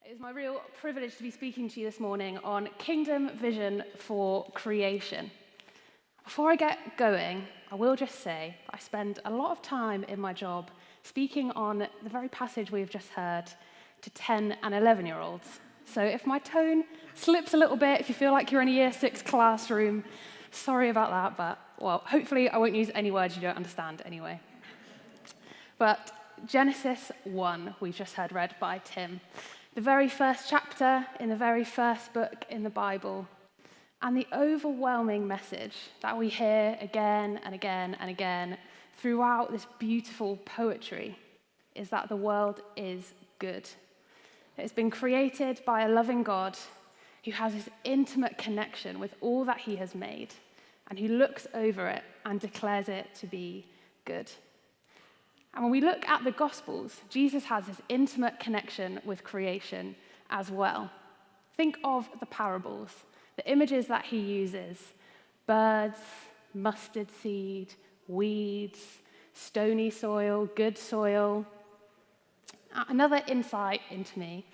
It is my real privilege to be speaking to you this morning on Kingdom Vision for Creation. Before I get going, I will just say I spend a lot of time in my job speaking on the very passage we've just heard to 10 and 11-year-olds. So if my tone slips a little bit, if you feel like you're in a year 6 classroom, sorry about that, but, well, hopefully I won't use any words you don't understand anyway. But Genesis 1, we've just heard read by Tim. The very first chapter in the very first book in the Bible, and the overwhelming message that we hear again and again and again throughout this beautiful poetry is that the world is good. It's been created by a loving God who has this intimate connection with all that he has made and who looks over it and declares it to be good. And when we look at the Gospels, Jesus has this intimate connection with creation as well. Think of the parables, the images that he uses: birds, mustard seed, weeds, stony soil, good soil. Another insight into me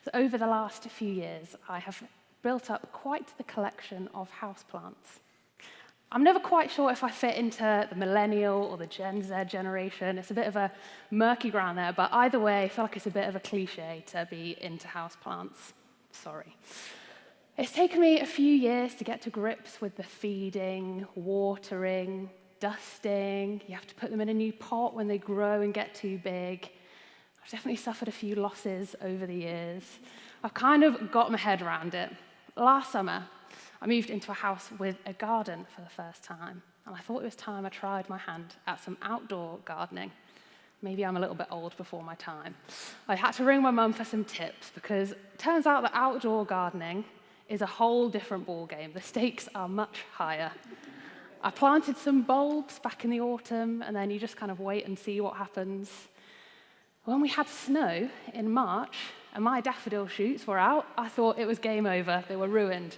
is over the last few years, I have built up quite the collection of houseplants. I'm never quite sure if I fit into the millennial or the Gen Z generation. It's a bit of a murky ground there, but either way, I feel like it's a bit of a cliche to be into houseplants. Sorry. It's taken me a few years to get to grips with the feeding, watering, dusting. You have to put them in a new pot when they grow and get too big. I've definitely suffered a few losses over the years. I've kind of got my head around it. Last summer, I moved into a house with a garden for the first time, and I thought it was time I tried my hand at some outdoor gardening. Maybe I'm a little bit old before my time. I had to ring my mum for some tips because it turns out that outdoor gardening is a whole different ballgame. The stakes are much higher. I planted some bulbs back in the autumn, and then you just kind of wait and see what happens. When we had snow in March and my daffodil shoots were out, I thought it was game over. They were ruined.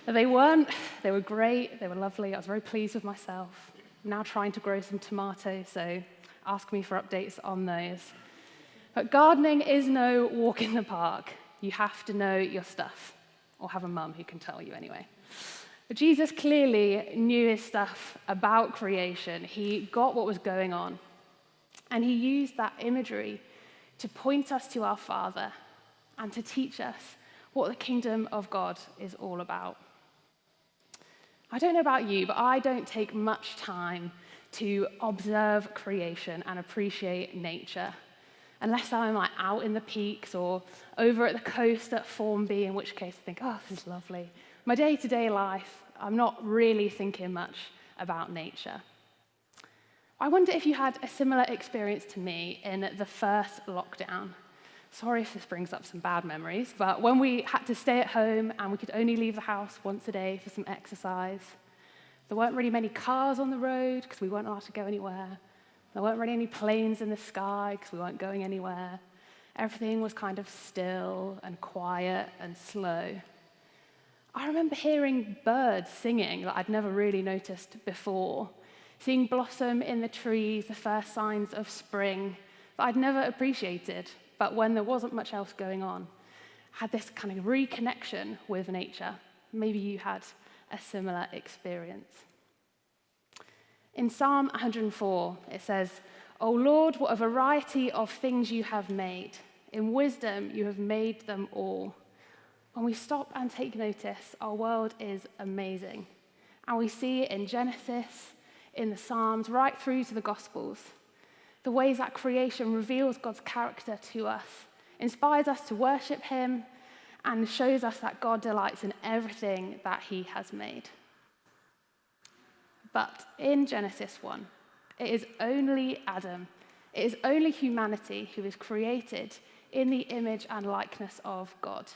But they weren't. They were great. They were lovely. I was very pleased with myself. I'm now trying to grow some tomatoes, so ask me for updates on those. But gardening is no walk in the park. You have to know your stuff, or have a mum who can tell you anyway. But Jesus clearly knew his stuff about creation. He got what was going on, and he used that imagery to point us to our Father and to teach us what the kingdom of God is all about. I don't know about you, but I don't take much time to observe creation and appreciate nature, unless I'm like out in the peaks or over at the coast at Formby, in which case I think, oh, this is lovely. My day-to-day life, I'm not really thinking much about nature. I wonder if you had a similar experience to me in the first lockdown. Sorry if this brings up some bad memories, but when we had to stay at home and we could only leave the house once a day for some exercise, there weren't really many cars on the road because we weren't allowed to go anywhere. There weren't really any planes in the sky because we weren't going anywhere. Everything was kind of still and quiet and slow. I remember hearing birds singing that I'd never really noticed before, seeing blossom in the trees, the first signs of spring that I'd never appreciated. But when there wasn't much else going on, I had this kind of reconnection with nature. Maybe you had a similar experience. In Psalm 104, it says, "O Lord, what a variety of things you have made. In wisdom you have made them all." When we stop and take notice, our world is amazing. And we see it in Genesis, in the Psalms, right through to the Gospels. The ways that creation reveals God's character to us, inspires us to worship him, and shows us that God delights in everything that he has made. But in Genesis 1, it is only Adam, it is only humanity who is created in the image and likeness of God,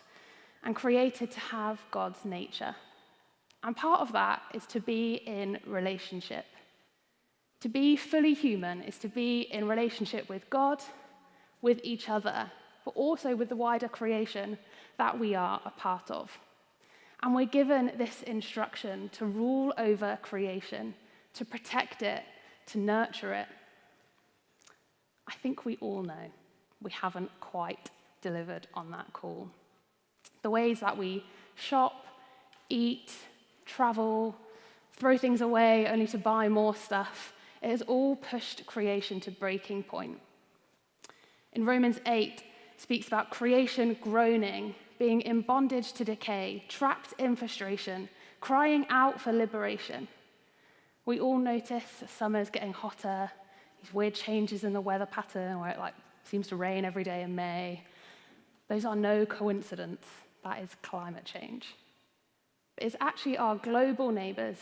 and created to have God's nature. And part of that is to be in relationship. To be fully human is to be in relationship with God, with each other, but also with the wider creation that we are a part of. And we're given this instruction to rule over creation, to protect it, to nurture it. I think we all know we haven't quite delivered on that call. The ways that we shop, eat, travel, throw things away only to buy more stuff, it has all pushed creation to breaking point. In Romans 8, speaks about creation groaning, being in bondage to decay, trapped in frustration, crying out for liberation. We all notice summer's getting hotter, these weird changes in the weather pattern where it seems to rain every day in May. Those are no coincidence. That is climate change. It's actually our global neighbours,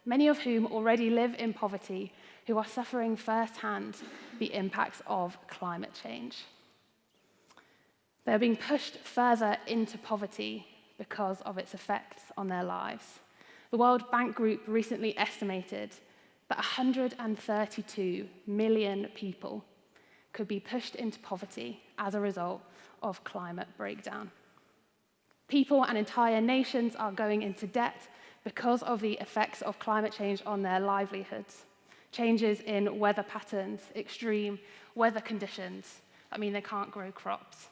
many of whom already live in poverty, who are suffering firsthand the impacts of climate change. They're being pushed further into poverty because of its effects on their lives. The World Bank Group recently estimated that 132 million people could be pushed into poverty as a result of climate breakdown. People and entire nations are going into debt because of the effects of climate change on their livelihoods. Changes in weather patterns, extreme weather conditions, that mean they can't grow crops.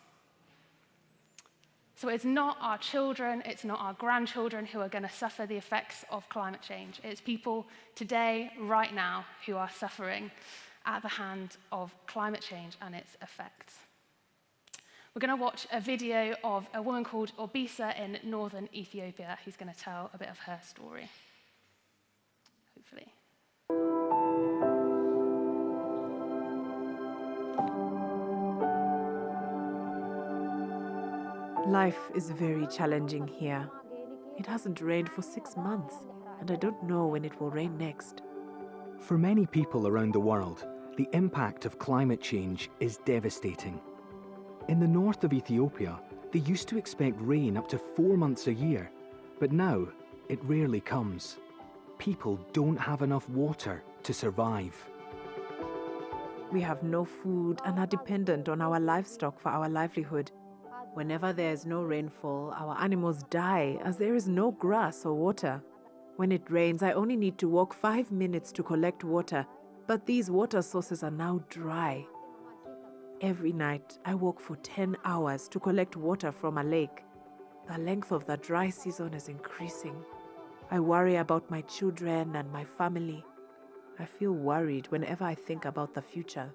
So it's not our children, it's not our grandchildren who are going to suffer the effects of climate change. It's people today, right now, who are suffering at the hand of climate change and its effects. We're going to watch a video of a woman called Obisa in northern Ethiopia who's going to tell a bit of her story. Hopefully. Life is very challenging here. It hasn't rained for 6 months, and I don't know when it will rain next. For many people around the world, the impact of climate change is devastating. In the north of Ethiopia, they used to expect rain up to 4 months a year, but now it rarely comes. People don't have enough water to survive. We have no food and are dependent on our livestock for our livelihood. Whenever there is no rainfall, our animals die as there is no grass or water. When it rains, I only need to walk 5 minutes to collect water, but these water sources are now dry. Every night, I walk for 10 hours to collect water from a lake. The length of the dry season is increasing. I worry about my children and my family. I feel worried whenever I think about the future.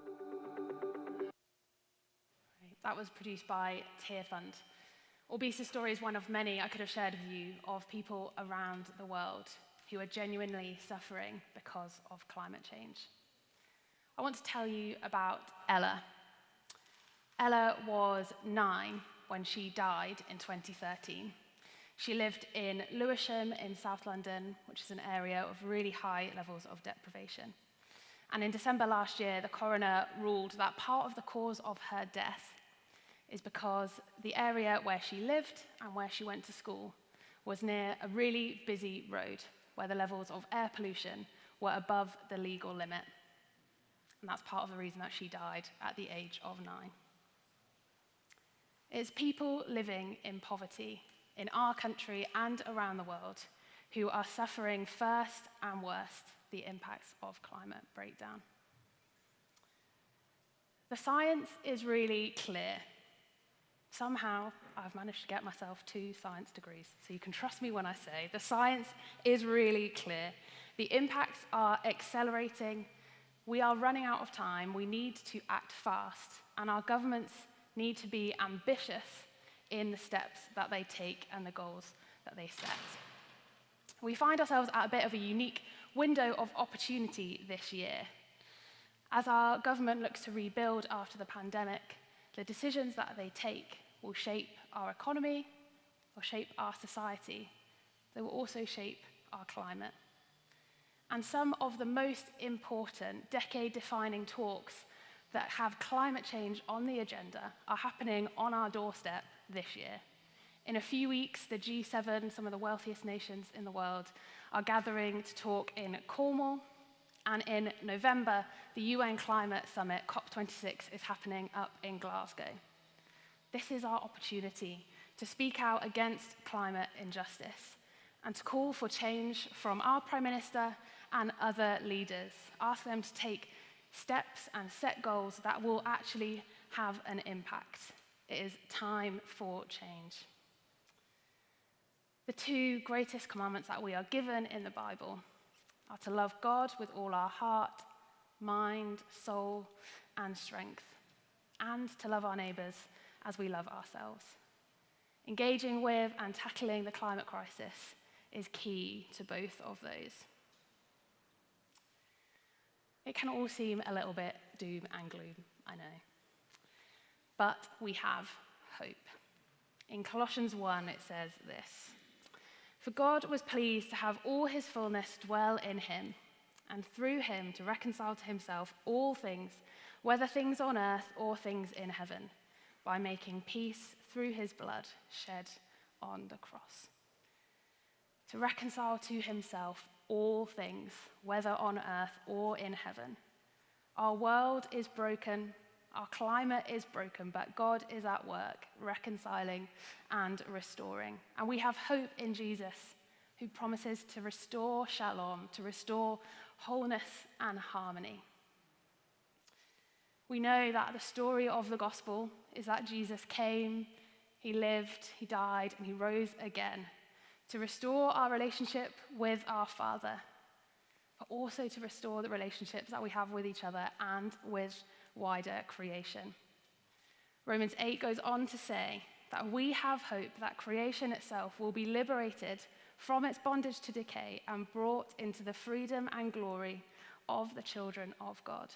That was produced by Tearfund. Obisa's story is one of many I could have shared with you of people around the world who are genuinely suffering because of climate change. I want to tell you about Ella. Ella was 9 when she died in 2013. She lived in Lewisham in South London, which is an area of really high levels of deprivation. And in December last year, the coroner ruled that part of the cause of her death is because the area where she lived and where she went to school was near a really busy road where the levels of air pollution were above the legal limit. And that's part of the reason that she died at the age of 9. It's people living in poverty in our country and around the world who are suffering first and worst the impacts of climate breakdown. The science is really clear. Somehow, I've managed to get myself 2 science degrees, so you can trust me when I say the science is really clear. The impacts are accelerating. We are running out of time. We need to act fast, and our governments need to be ambitious in the steps that they take and the goals that they set. We find ourselves at a bit of a unique window of opportunity this year. As our government looks to rebuild after the pandemic, the decisions that they take will shape our economy, will shape our society. They will also shape our climate. And some of the most important decade-defining talks that have climate change on the agenda are happening on our doorstep this year. In a few weeks, the G7, some of the wealthiest nations in the world, are gathering to talk in Cornwall. And in November, the UN Climate Summit, COP26, is happening up in Glasgow. This is our opportunity to speak out against climate injustice and to call for change from our Prime Minister and other leaders. Ask them to take steps and set goals that will actually have an impact. It is time for change. The two greatest commandments that we are given in the Bible are to love God with all our heart, mind, soul, and strength, and to love our neighbours as we love ourselves. Engaging with and tackling the climate crisis is key to both of those. It can all seem a little bit doom and gloom, I know. But we have hope. In Colossians 1, it says this: "For God was pleased to have all his fullness dwell in him, and through him to reconcile to himself all things, whether things on earth or things in heaven, by making peace through his blood shed on the cross." To reconcile to himself all things, whether on earth or in heaven. Our world is broken, our climate is broken, but God is at work reconciling and restoring. And we have hope in Jesus, who promises to restore shalom, to restore wholeness and harmony. We know that the story of the gospel is that Jesus came, he lived, he died, and he rose again to restore our relationship with our Father, but also to restore the relationships that we have with each other and with wider creation. Romans 8 goes on to say that we have hope that creation itself will be liberated from its bondage to decay and brought into the freedom and glory of the children of God.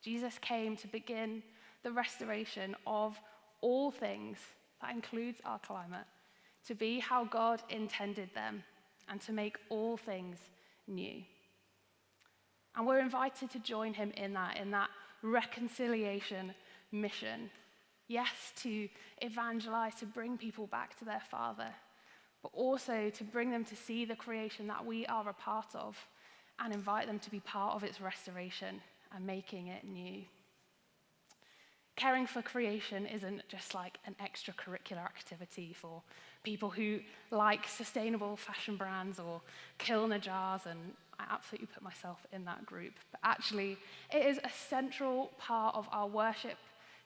Jesus came to begin the restoration of all things, that includes our climate, to be how God intended them and to make all things new. And we're invited to join him in that reconciliation mission. Yes, to evangelize, to bring people back to their Father, but also to bring them to see the creation that we are a part of and invite them to be part of its restoration and making it new. Caring for creation isn't just like an extracurricular activity for people who like sustainable fashion brands or Kilner jars, and I absolutely put myself in that group. But actually, it is a central part of our worship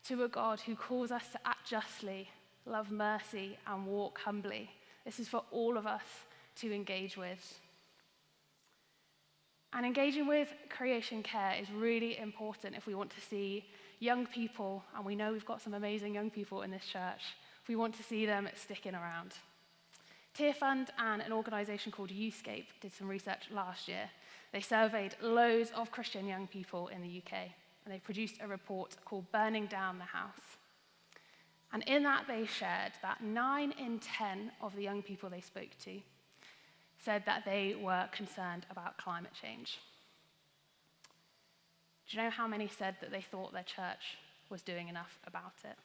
to a God who calls us to act justly, love mercy, and walk humbly. This is for all of us to engage with. And engaging with creation care is really important if we want to see young people, and we know we've got some amazing young people in this church, if we want to see them sticking around. Tearfund and an organisation called Youthscape did some research last year. They surveyed loads of Christian young people in the UK, and they produced a report called Burning Down the House. And in that, they shared that 9 in 10 of the young people they spoke to said that they were concerned about climate change. Do you know how many said that they thought their church was doing enough about it?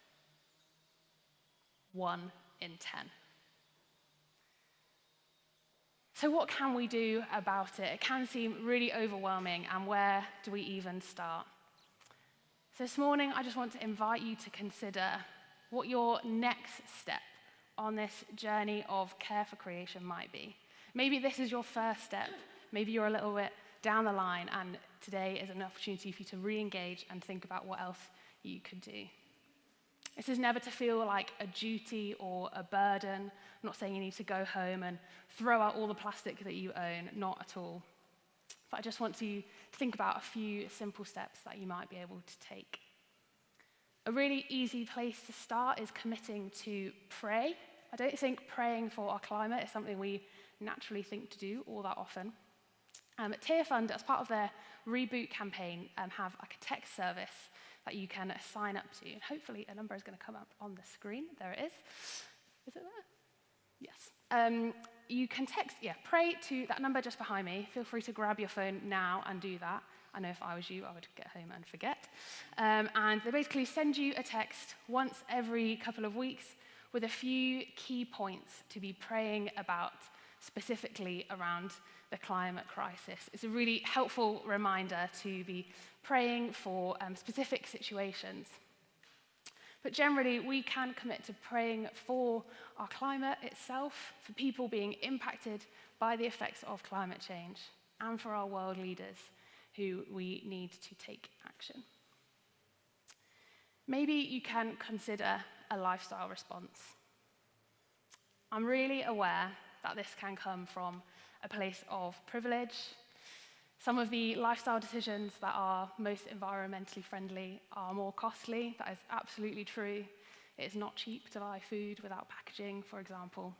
1 in 10. So what can we do about it? It can seem really overwhelming, and where do we even start? So this morning, I just want to invite you to consider what your next step on this journey of care for creation might be. Maybe this is your first step. Maybe you're a little bit down the line, and today is an opportunity for you to re-engage and think about what else you could do. This is never to feel like a duty or a burden. I'm not saying you need to go home and throw out all the plastic that you own, not at all. But I just want you to think about a few simple steps that you might be able to take. A really easy place to start is committing to pray. I don't think praying for our climate is something we naturally think to do all that often. Tearfund, as part of their Reboot campaign, have like a text service that you can sign up to. And hopefully a number is going to come up on the screen. There it is. Is it there? Yes. You can text, pray to that number just behind me. Feel free to grab your phone now and do that. I know if I was you, I would get home and forget. And they basically send you a text once every couple of weeks with a few key points to be praying about, specifically around the climate crisis. It's a really helpful reminder to be praying for specific situations. But generally, we can commit to praying for our climate itself, for people being impacted by the effects of climate change, and for our world leaders who we need to take action. Maybe you can consider a lifestyle response. I'm really aware that this can come from a place of privilege. Some of the lifestyle decisions that are most environmentally friendly are more costly. That is absolutely true. It is not cheap to buy food without packaging, for example.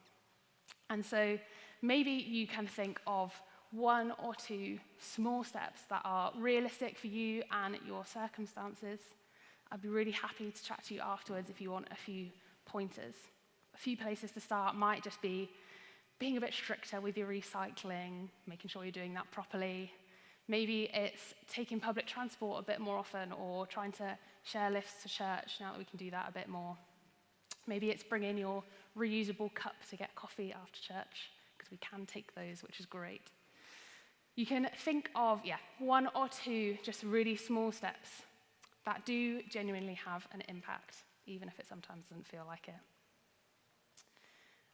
And so maybe you can think of one or two small steps that are realistic for you and your circumstances. I'd be really happy to chat to you afterwards if you want a few pointers. A few places to start might just be being a bit stricter with your recycling, making sure you're doing that properly. Maybe it's taking public transport a bit more often or trying to share lifts to church now that we can do that a bit more. Maybe it's bringing your reusable cup to get coffee after church, because we can take those, which is great. You can think of, one or two just really small steps that do genuinely have an impact, even if it sometimes doesn't feel like it.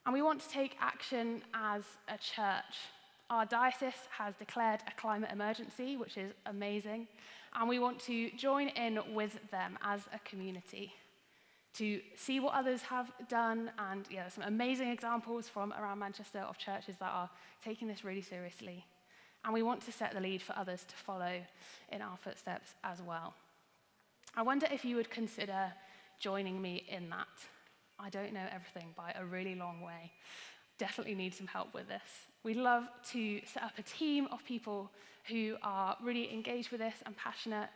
And we want to take action as a church. Our diocese has declared a climate emergency, which is amazing, and we want to join in with them as a community to see what others have done. And there's some amazing examples from around Manchester of churches that are taking this really seriously. And we want to set the lead for others to follow in our footsteps as well. I wonder if you would consider joining me in that. I don't know everything by a really long way. Definitely need some help with this. We'd love to set up a team of people who are really engaged with this and passionate.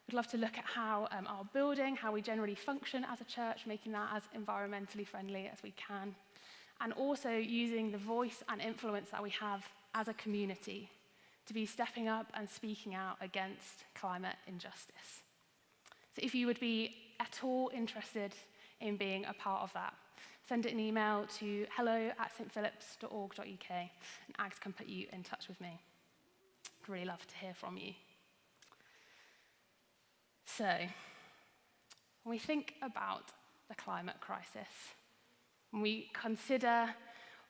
We'd love to look at how our building, how we generally function as a church, making that as environmentally friendly as we can, and also using the voice and influence that we have as a community to be stepping up and speaking out against climate injustice. So if you would be at all interested in being a part of that, send an email to hello@stphillips.org.uk and Ags can put you in touch with me. I'd really love to hear from you. So, when we think about the climate crisis, when we consider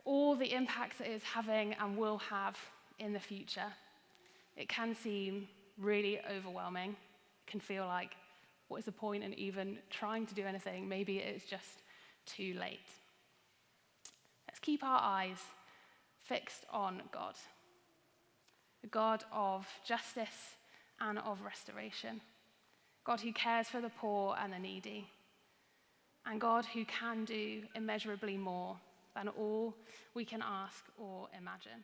all the impacts it is having and will have in the future, it can seem really overwhelming. It can feel like, what is the point in even trying to do anything? Maybe it's just too late. Let's keep our eyes fixed on God, the God of justice and of restoration, God who cares for the poor and the needy, and God who can do immeasurably more than all we can ask or imagine.